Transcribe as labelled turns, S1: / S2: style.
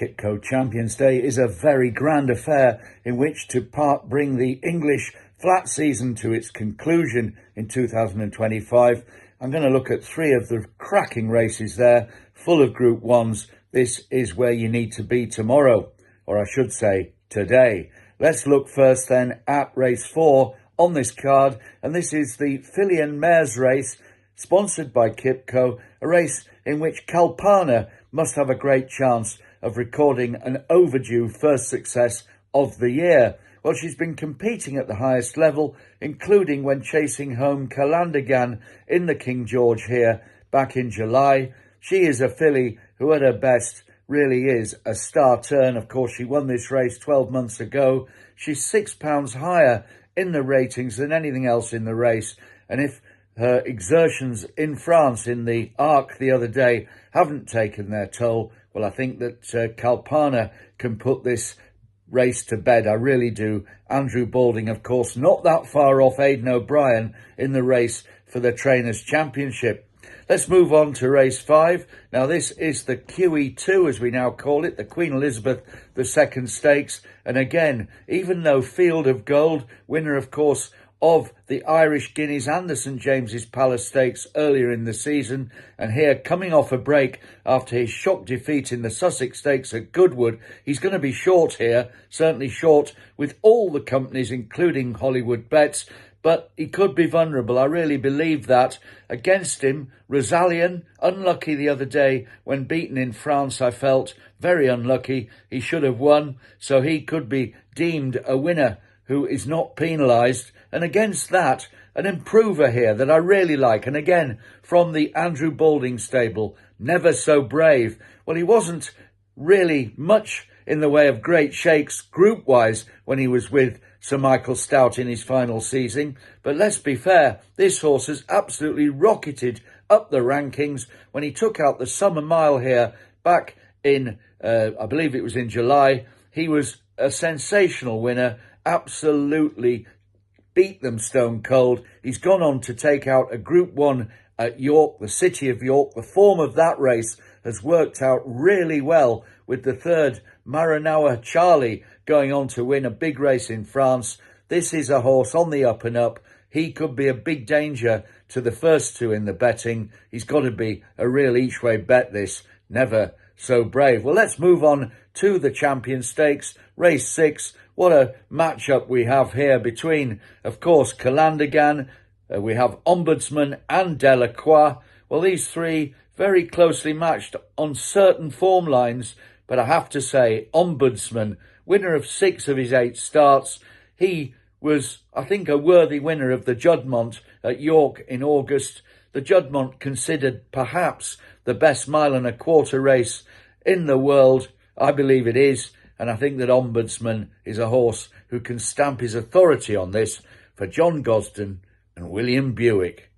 S1: QIPCO Champions Day is a very grand affair in which to bring the English flat season to its conclusion in 2025. I'm going to look at three of the cracking races there, full of Group 1s. This is where you need to be tomorrow, or I should say today. Let's look first then at race 4 on this card, and this is the Filly and Mares race, sponsored by QIPCO, a race in which Kalpana must have a great chance of recording an overdue first success of the year. Well, she's been competing at the highest level, including when chasing home Calandagan in the King George here back in July. She is a filly who at her best really is a star turn. Of course, she won this race 12 months ago. She's £6 higher in the ratings than anything else in the race. And if her exertions in France in the Arc the other day haven't taken their toll, well, I think that Kalpana can put this race to bed. I really do. Andrew Balding, of course, not that far off Aidan O'Brien in the race for the Trainers' Championship. Let's move on to race 5. Now, this is the QE2, as we now call it, the Queen Elizabeth II Stakes. And again, even though Field of Gold, winner, of course, of the Irish Guineas and the St James's Palace Stakes earlier in the season, and here coming off a break after his shock defeat in the Sussex Stakes at Goodwood, he's going to be short here, certainly short with all the companies, including Hollywoodbets, but he could be vulnerable. I really believe that. Against him, Rosalian, unlucky the other day when beaten in France, I felt very unlucky. He should have won, so he could be deemed a winner who is not penalised. And against that, an improver here that I really like. And again, from the Andrew Balding stable, Never So Brave. Well, he wasn't really much in the way of great shakes group-wise when he was with Sir Michael Stoute in his final season. But let's be fair, this horse has absolutely rocketed up the rankings when he took out the Summer Mile here back in, I believe it was in July. He was a sensational winner, absolutely beat them stone cold. He's gone on to take out a Group 1 at York, the City of York. The form of that race has worked out really well, with the third Maranawa Charlie going on to win a big race in France. This is a horse on the up and up. He could be a big danger to the first two in the betting. He's got to be a real each-way bet, this Never So Brave. Well, let's move on to the Champion Stakes, race 6. What a matchup we have here between, of course, Calandagan. We have Ombudsman and Delacroix. Well, these three very closely matched on certain form lines. But I have to say, Ombudsman, winner of 6 of his 8 starts. He was, I think, a worthy winner of the Juddmonte at York in August. The Juddmonte considered perhaps the best mile-and-a-quarter race in the world. I believe it is. And I think that Ombudsman is a horse who can stamp his authority on this for John Gosden and William Buick.